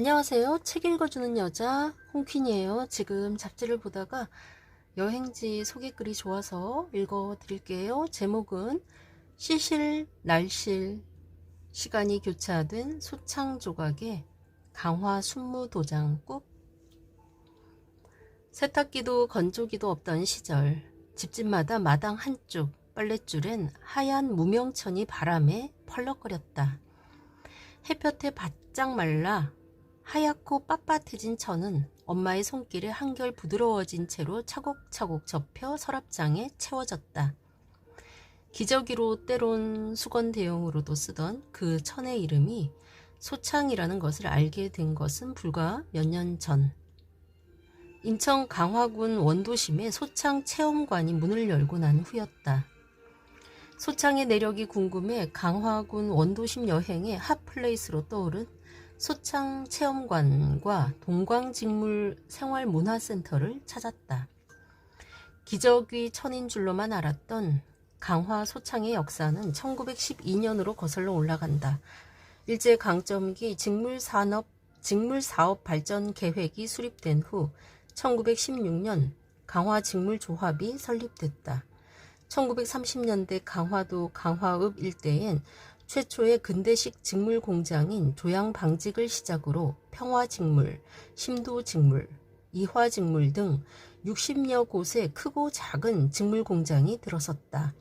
안녕하세요. 책 읽어주는 여자 홍퀸이에요. 지금 잡지를 보다가 여행지 소개글이 좋아서 읽어드릴게요. 제목은 시실 날실 시간이 교차된 소창 조각의 강화 순무 도장국. 세탁기도 건조기도 없던 시절, 집집마다 마당 한쪽 빨랫줄엔 하얀 무명천이 바람에 펄럭거렸다. 햇볕에 바짝 말라 하얗고 빳빳해진 천은 엄마의 손길에 한결 부드러워진 채로 차곡차곡 접혀 서랍장에 채워졌다. 기저귀로 때론 수건 대용으로도 쓰던 그 천의 이름이 소창이라는 것을 알게 된 것은 불과 몇 년 전. 인천 강화군 원도심에 소창 체험관이 문을 열고 난 후였다. 소창의 내력이 궁금해 강화군 원도심 여행의 핫플레이스로 떠오른 소창 체험관과 동광직물 생활문화센터를 찾았다. 기저귀 천인 줄로만 알았던 강화 소창의 역사는 1912년으로 거슬러 올라간다. 일제강점기 직물사업 발전 계획이 수립된 후 1916년 강화직물조합이 설립됐다. 1930년대 강화도 강화읍 일대엔 최초의 근대식 직물 공장인 조양방직을 시작으로 평화직물, 심도직물, 이화직물 등 60여 곳의 크고 작은 직물 공장이 들어섰다.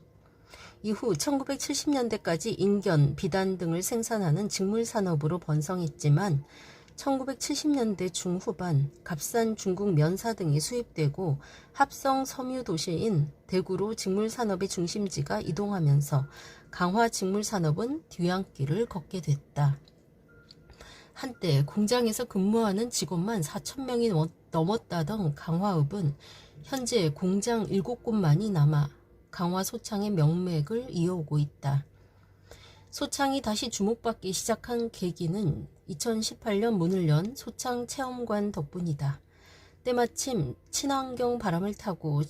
이후 1970년대까지 인견, 비단 등을 생산하는 직물 산업으로 번성했지만 1970년대 중후반 값싼 중국 면사 등이 수입되고 합성 섬유 도시인 대구로 직물 산업의 중심지가 이동하면서 강화 직물 산업은 뒤안길을 걷게 됐다. 한때 공장에서 근무하는 직원만 4,000명이 넘었다던 강화읍은 현재 공장 7곳만이 남아 강화 소창의 명맥을 이어오고 있다. 소창이 다시 주목받기 시작한 계기는 2018년 문을 연 소창 체험관 덕분이다. 때마침 친환경 바람을 타고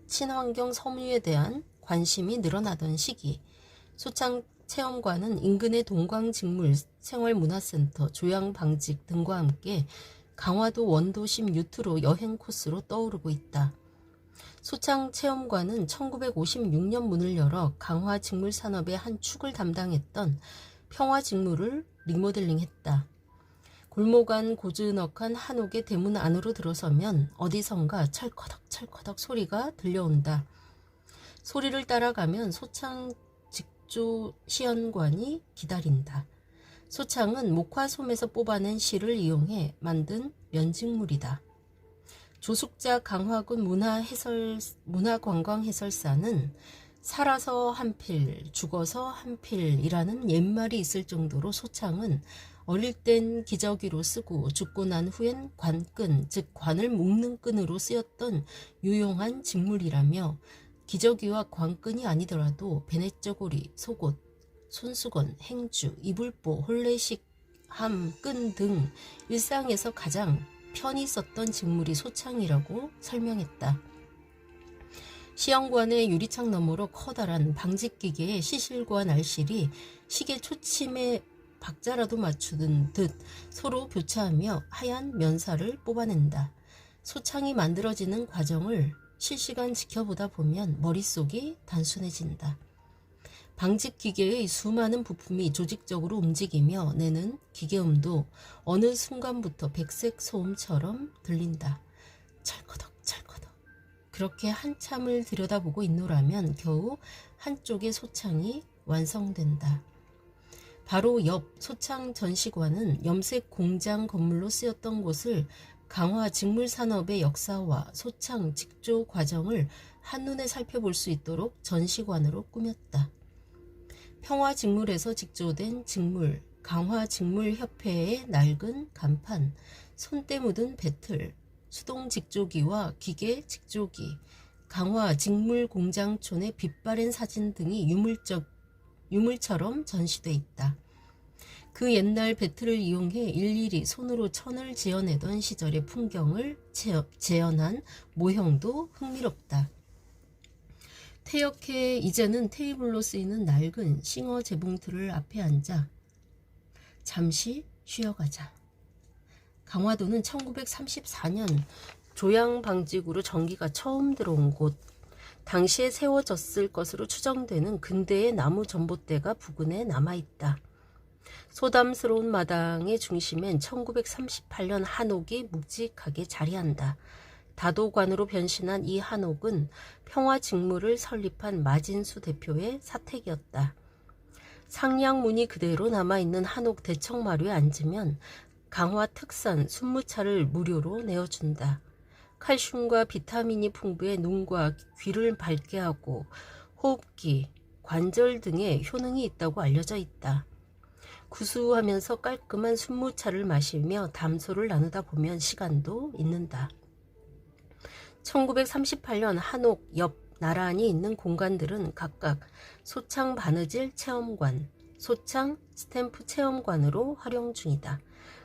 친환경 섬유에 대한 관심이 늘어나던 시기, 소창 체험관은 인근의 동광직물 생활문화센터, 조양방직 등과 함께 강화도 원도심 유투로 여행 코스로 떠오르고 있다. 소창 체험관은 1956년 문을 열어 강화 직물 산업의 한 축을 담당했던 평화 직물을 리모델링했다. 골목 안 고즈넉한 한옥의 대문 안으로 들어서면 어디선가 철커덕철커덕 소리가 들려온다. 소리를 따라가면 소창 직조 시연관이 기다린다. 소창은 목화솜에서 뽑아낸 실을 이용해 만든 면직물이다. 조숙자 강화군 문화관광해설사는 살아서 한 필, 죽어서 한 필이라는 옛말이 있을 정도로 소창은 어릴 땐 기저귀로 쓰고 죽고 난 후엔 관끈, 즉 관을 묶는 끈으로 쓰였던 유용한 직물이라며 기저귀와 관끈이 아니더라도 베넷저고리, 속옷, 손수건, 행주, 이불보, 혼례식, 함, 끈 등 일상에서 가장 편히 썼던 직물이 소창이라고 설명했다. 시험관의 유리창 너머로 커다란 방직기계의 시실과 날실이 시계 초침에 박자라도 맞추는 듯 서로 교차하며 하얀 면사를 뽑아낸다. 소창이 만들어지는 과정을 실시간 지켜보다 보면 머릿속이 단순해진다. 방직기계의 수많은 부품이 조직적으로 움직이며 내는 기계음도 어느 순간부터 백색 소음처럼 들린다. 철커덕철커덕. 그렇게 한참을 들여다보고 있노라면 겨우 한쪽의 소창이 완성된다. 바로 옆 소창 전시관은 염색 공장 건물로 쓰였던 곳을 강화 직물산업의 역사와 소창 직조 과정을 한눈에 살펴볼 수 있도록 전시관으로 꾸몄다. 평화직물에서 직조된 직물, 강화직물협회의 낡은 간판, 손때 묻은 배틀, 수동직조기와 기계직조기, 강화직물공장촌의 빛바랜 사진 등이 유물처럼 전시돼 있다. 그 옛날 배틀을 이용해 일일이 손으로 천을 지어내던 시절의 풍경을 재현한 모형도 흥미롭다. 퇴역해 이제는 테이블로 쓰이는 낡은 싱어 재봉틀을 앞에 앉아 잠시 쉬어가자. 강화도는 1934년 조양방직으로 전기가 처음 들어온 곳, 당시에 세워졌을 것으로 추정되는 근대의 나무 전봇대가 부근에 남아있다. 소담스러운 마당의 중심엔 1938년 한옥이 묵직하게 자리한다. 다도관으로 변신한 이 한옥은 평화직무를 설립한 마진수 대표의 사택이었다. 상량문이 그대로 남아있는 한옥 대청마루에 앉으면 강화 특산 순무차를 무료로 내어준다. 칼슘과 비타민이 풍부해 눈과 귀를 밝게 하고 호흡기, 관절 등의 효능이 있다고 알려져 있다. 구수하면서 깔끔한 순무차를 마시며 담소를 나누다 보면 시간도 있는다. 1938년 한옥 옆 나란히 있는 공간들은 각각 소창 바느질 체험관, 소창 스탬프 체험관으로 활용 중이다.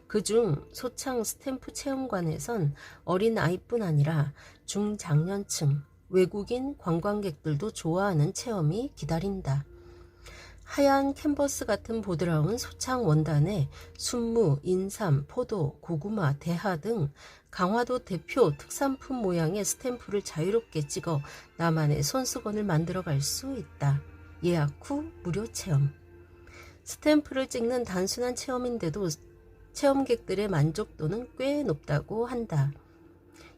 그중 소창 스탬프 체험관에선 어린 아이뿐 아니라 중장년층, 외국인 관광객들도 좋아하는 체험이 기다린다. 하얀 캔버스 같은 보드라운 소창 원단에 순무, 인삼, 포도, 고구마, 대하 등 강화도 대표 특산품 모양의 스탬프를 자유롭게 찍어 나만의 손수건을 만들어 갈 수 있다. 예약 후 무료 체험. 스탬프를 찍는 단순한 체험인데도 체험객들의 만족도는 꽤 높다고 한다.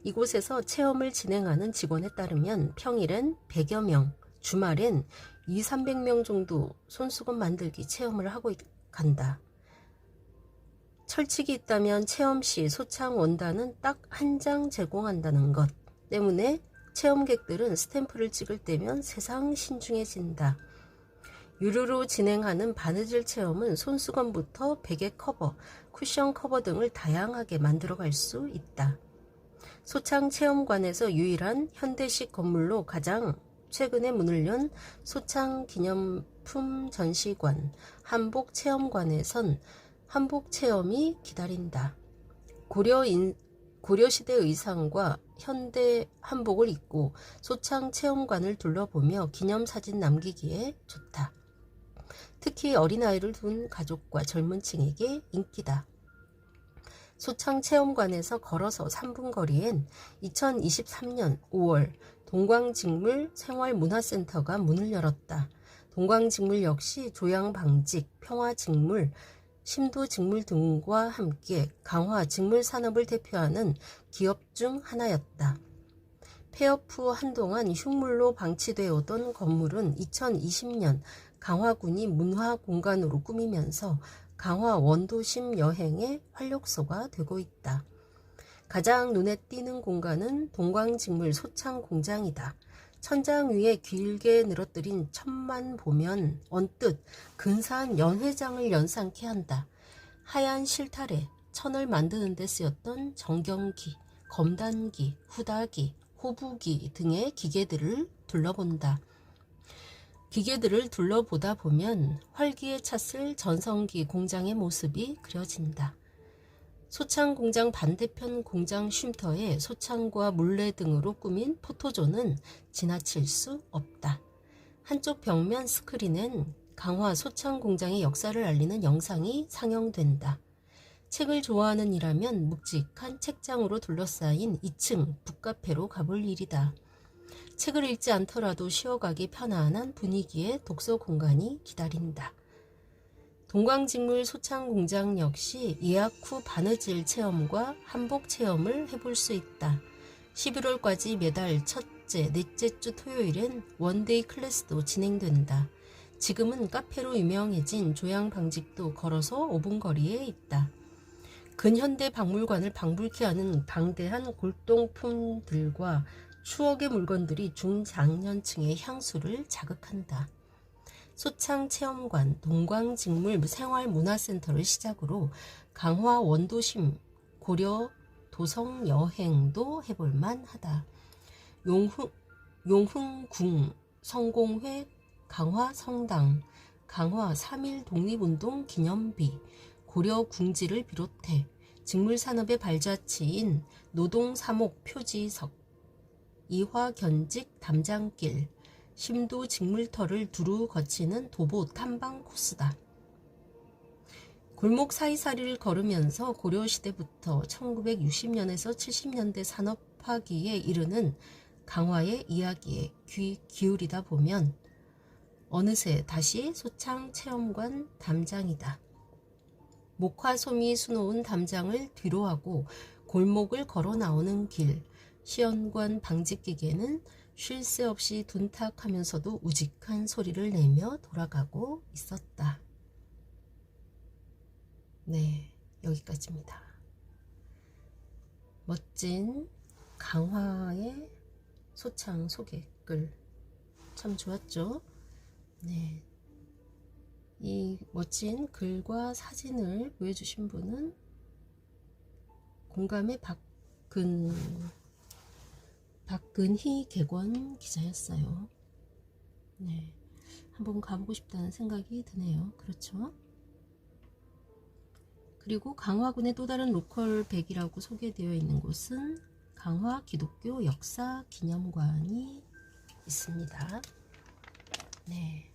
이곳에서 체험을 진행하는 직원에 따르면 평일엔 100여 명, 주말엔 200~300명 정도 손수건 만들기 체험을 하고 간다. 철칙이 있다면 체험 시 소창 원단은 딱 한 장 제공한다는 것 때문에 체험객들은 스탬프를 찍을 때면 세상 신중해진다. 유료로 진행하는 바느질 체험은 손수건부터 베개 커버, 쿠션 커버 등을 다양하게 만들어 갈 수 있다. 소창 체험관에서 유일한 현대식 건물로 가장 최근에 문을 연 소창 기념품 전시관 한복 체험관에선 한복 체험이 기다린다. 고려시대 의상과 현대 한복을 입고 소창 체험관을 둘러보며 기념사진 남기기에 좋다. 특히 어린아이를 둔 가족과 젊은 층에게 인기다. 소창 체험관에서 걸어서 3분 거리엔 2023년 5월 동광직물 생활문화센터가 문을 열었다. 동광직물 역시 조양방직, 평화직물, 심도직물 등과 함께 강화 직물 산업을 대표하는 기업 중 하나였다. 폐업 후 한동안 흉물로 방치되어 오던 건물은 2020년 강화군이 문화공간으로 꾸미면서 강화 원도심 여행의 활력소가 되고 있다. 가장 눈에 띄는 공간은 동광직물 소창 공장이다. 천장 위에 길게 늘어뜨린 천만 보면 언뜻 근사한 연회장을 연상케 한다. 하얀 실타래, 천을 만드는 데 쓰였던 정경기, 검단기, 후다기, 호부기 등의 기계들을 둘러보다 보면 활기에 찼을 전성기 공장의 모습이 그려진다. 소창 공장 반대편 공장 쉼터에 소창과 물레 등으로 꾸민 포토존은 지나칠 수 없다. 한쪽 벽면 스크린엔 강화 소창 공장의 역사를 알리는 영상이 상영된다. 책을 좋아하는 이라면 묵직한 책장으로 둘러싸인 2층 북카페로 가볼 일이다. 책을 읽지 않더라도 쉬어가기 편안한 분위기의 독서 공간이 기다린다. 동광직물 소창 공장 역시 예약 후 바느질 체험과 한복 체험을 해볼 수 있다. 11월까지 매달 첫째, 넷째 주 토요일엔 원데이 클래스도 진행된다. 지금은 카페로 유명해진 조양방직도 걸어서 5분 거리에 있다. 근현대 박물관을 방불케 하는 방대한 골동품들과 추억의 물건들이 중장년층의 향수를 자극한다. 소창 체험관, 동광직물 생활문화센터를 시작으로 강화 원도심, 고려 도성 여행도 해볼만 하다. 용흥궁, 성공회, 강화 성당, 강화 3.1 독립운동 기념비, 고려 궁지를 비롯해 직물산업의 발자취인 노동사목 표지석, 이화견직 담장길, 심도 직물터를 두루 거치는 도보 탐방 코스다. 골목 사이사리를 걸으면서 고려시대부터 1960년에서 70년대 산업화기에 이르는 강화의 이야기에 귀 기울이다 보면 어느새 다시 소창체험관 담장이다. 목화솜이 수놓은 담장을 뒤로하고 골목을 걸어 나오는 길, 시연관 방직기계는 쉴 새 없이 둔탁하면서도 우직한 소리를 내며 돌아가고 있었다. 네, 여기까지입니다. 멋진 강화의 소창 소개글 참 좋았죠? 네, 이 멋진 글과 사진을 보여주신 분은 공감의 박근희 객원 기자였어요. 네, 한번 가보고 싶다는 생각이 드네요. 그렇죠? 그리고 강화군의 또 다른 로컬 100이라고 소개되어 있는 곳은 강화 기독교 역사 기념관이 있습니다. 네,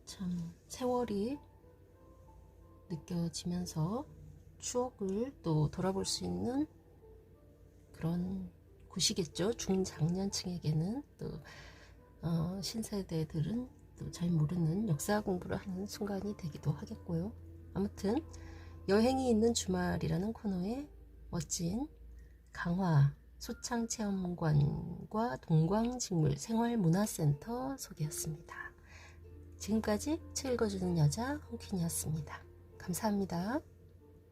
참 세월이 느껴지면서 추억을 또 돌아볼 수 있는 그런 곳이겠죠. 중장년층에게는 또 신세대들은 또 잘 모르는 역사 공부를 하는 순간이 되기도 하겠고요. 아무튼 여행이 있는 주말이라는 코너에 멋진 강화 소창체험관과 동광직물 생활문화센터 소개였습니다. 지금까지 책 읽어주는 여자 홍퀸이었습니다. 감사합니다.